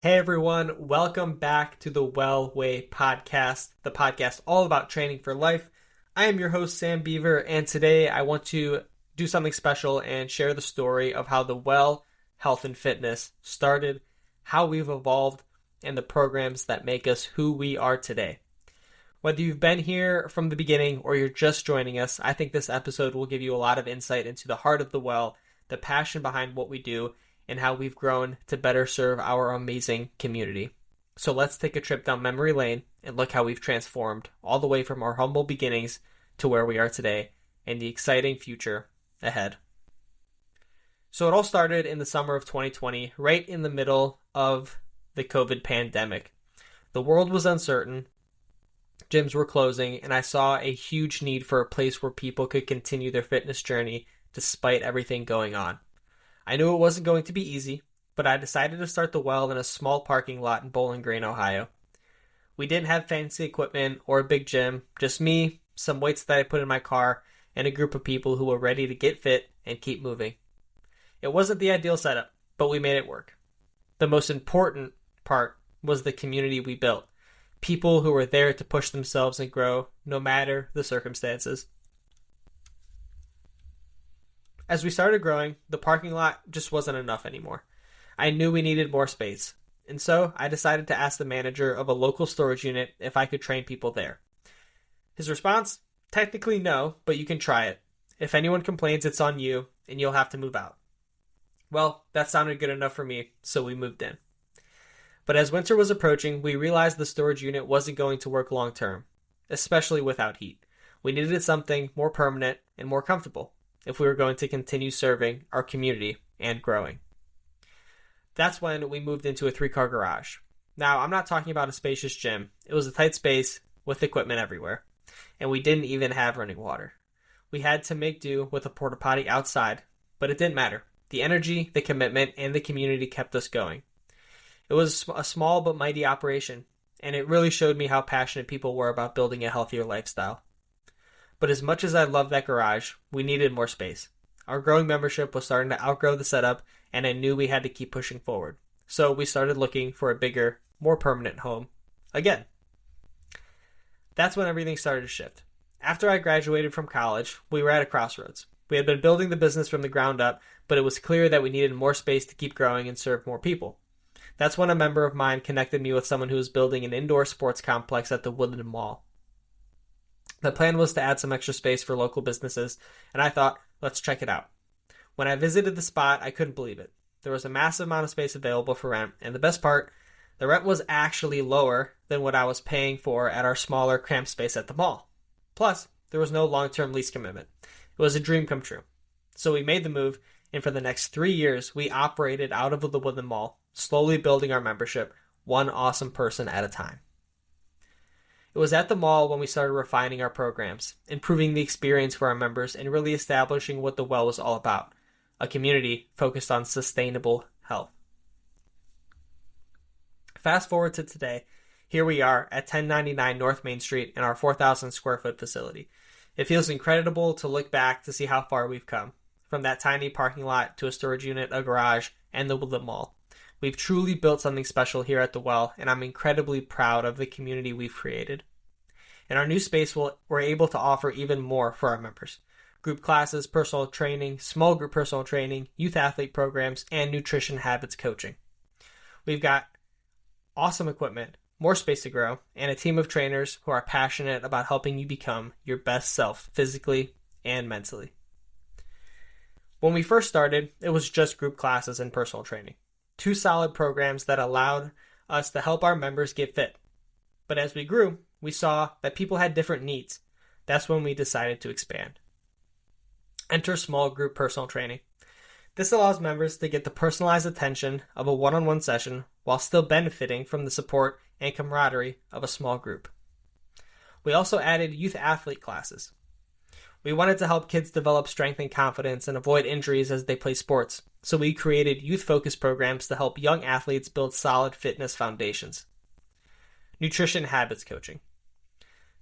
Hey everyone, welcome back to the Well Way podcast, the podcast all about training for life. I am your host, Sam Beaver, and today I want to do something special and share the story of how the Well Health and Fitness started, how we've evolved, and the programs that make us who we are today. Whether you've been here from the beginning or you're just joining us, I think this episode will give you a lot of insight into the heart of the Well, the passion behind what we do, and how we've grown to better serve our amazing community. So let's take a trip down memory lane and look how we've transformed all the way from our humble beginnings to where we are today and the exciting future ahead. So it all started in the summer of 2020, right in the middle of the COVID pandemic. The world was uncertain, gyms were closing, and I saw a huge need for a place where people could continue their fitness journey despite everything going on. I knew it wasn't going to be easy, but I decided to start the Well in a small parking lot in Bowling Green, Ohio. We didn't have fancy equipment or a big gym, just me, some weights that I put in my car, and a group of people who were ready to get fit and keep moving. It wasn't the ideal setup, but we made it work. The most important part was the community we built. People who were there to push themselves and grow, no matter the circumstances. As we started growing, the parking lot just wasn't enough anymore. I knew we needed more space, and so I decided to ask the manager of a local storage unit if I could train people there. His response? Technically no, but you can try it. If anyone complains, it's on you, and you'll have to move out. Well, that sounded good enough for me, so we moved in. But as winter was approaching, we realized the storage unit wasn't going to work long term, especially without heat. We needed something more permanent and more comfortable if we were going to continue serving our community and growing. That's when we moved into a 3-car garage. Now, I'm not talking about a spacious gym. It was a tight space with equipment everywhere, and we didn't even have running water. We had to make do with a porta potty outside, but it didn't matter. The energy, the commitment, and the community kept us going. It was a small but mighty operation, and it really showed me how passionate people were about building a healthier lifestyle. But as much as I loved that garage, we needed more space. Our growing membership was starting to outgrow the setup, and I knew we had to keep pushing forward. So we started looking for a bigger, more permanent home again. That's when everything started to shift. After I graduated from college, we were at a crossroads. We had been building the business from the ground up, but it was clear that we needed more space to keep growing and serve more people. That's when a member of mine connected me with someone who was building an indoor sports complex at the Woodland Mall. The plan was to add some extra space for local businesses, and I thought, let's check it out. When I visited the spot, I couldn't believe it. There was a massive amount of space available for rent, and the best part, the rent was actually lower than what I was paying for at our smaller, cramped space at the mall. Plus, there was no long-term lease commitment. It was a dream come true. So we made the move, and for the next 3 years, we operated out of the Woodland Mall, slowly building our membership, one awesome person at a time. It was at the mall when we started refining our programs, improving the experience for our members, and really establishing what the Well was all about, a community focused on sustainable health. Fast forward to today, here we are at 1099 North Main Street in our 4,000 square foot facility. It feels incredible to look back to see how far we've come, from that tiny parking lot to a storage unit, a garage, and the Woodland Mall. We've truly built something special here at the Well, and I'm incredibly proud of the community we've created. In our new space, we're able to offer even more for our members. Group classes, personal training, small group personal training, youth athlete programs, and nutrition habits coaching. We've got awesome equipment, more space to grow, and a team of trainers who are passionate about helping you become your best self physically and mentally. When we first started, it was just group classes and personal training. 2 solid programs that allowed us to help our members get fit. But as we grew, we saw that people had different needs. That's when we decided to expand. Enter small group personal training. This allows members to get the personalized attention of a one-on-one session while still benefiting from the support and camaraderie of a small group. We also added youth athlete classes. We wanted to help kids develop strength and confidence and avoid injuries as they play sports, so we created youth-focused programs to help young athletes build solid fitness foundations. Nutrition habits coaching.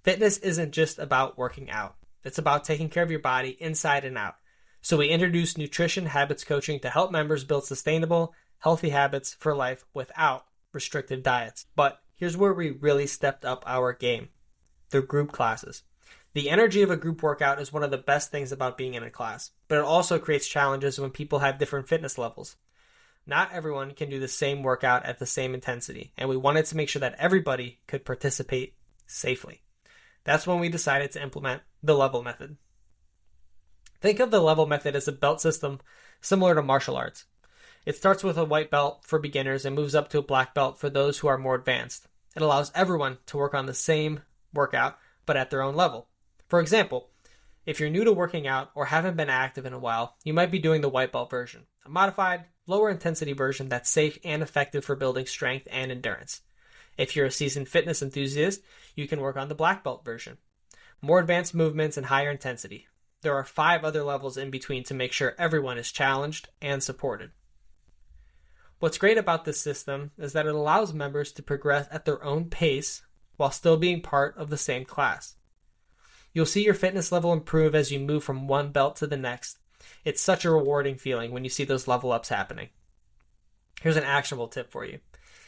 Fitness isn't just about working out. It's about taking care of your body inside and out. So we introduced nutrition habits coaching to help members build sustainable, healthy habits for life without restrictive diets. But here's where we really stepped up our game: the group classes. The energy of a group workout is one of the best things about being in a class, but it also creates challenges when people have different fitness levels. Not everyone can do the same workout at the same intensity, and we wanted to make sure that everybody could participate safely. That's when we decided to implement the level method. Think of the level method as a belt system similar to martial arts. It starts with a white belt for beginners and moves up to a black belt for those who are more advanced. It allows everyone to work on the same workout, but at their own level. For example, if you're new to working out or haven't been active in a while, you might be doing the white belt version, a modified, lower intensity version that's safe and effective for building strength and endurance. If you're a seasoned fitness enthusiast, you can work on the black belt version, more advanced movements and higher intensity. There are 5 other levels in between to make sure everyone is challenged and supported. What's great about this system is that it allows members to progress at their own pace while still being part of the same class. You'll see your fitness level improve as you move from one belt to the next. It's such a rewarding feeling when you see those level ups happening. Here's an actionable tip for you.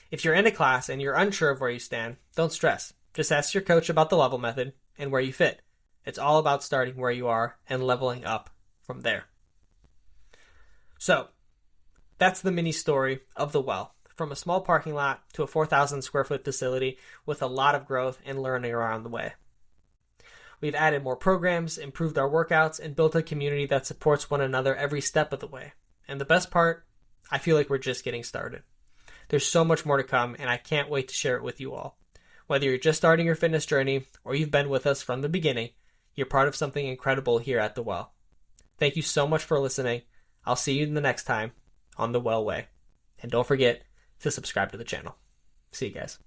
If you're in a class and you're unsure of where you stand, don't stress. Just ask your coach about the level method and where you fit. It's all about starting where you are and leveling up from there. So, that's the mini story of the well. From a small parking lot to a 4,000 square foot facility with a lot of growth and learning around the way. We've added more programs, improved our workouts, and built a community that supports one another every step of the way. And the best part, I feel like we're just getting started. There's so much more to come, and I can't wait to share it with you all. Whether you're just starting your fitness journey or you've been with us from the beginning, you're part of something incredible here at The Well. Thank you so much for listening. I'll see you the next time on The Well Way. And don't forget to subscribe to the channel. See you guys.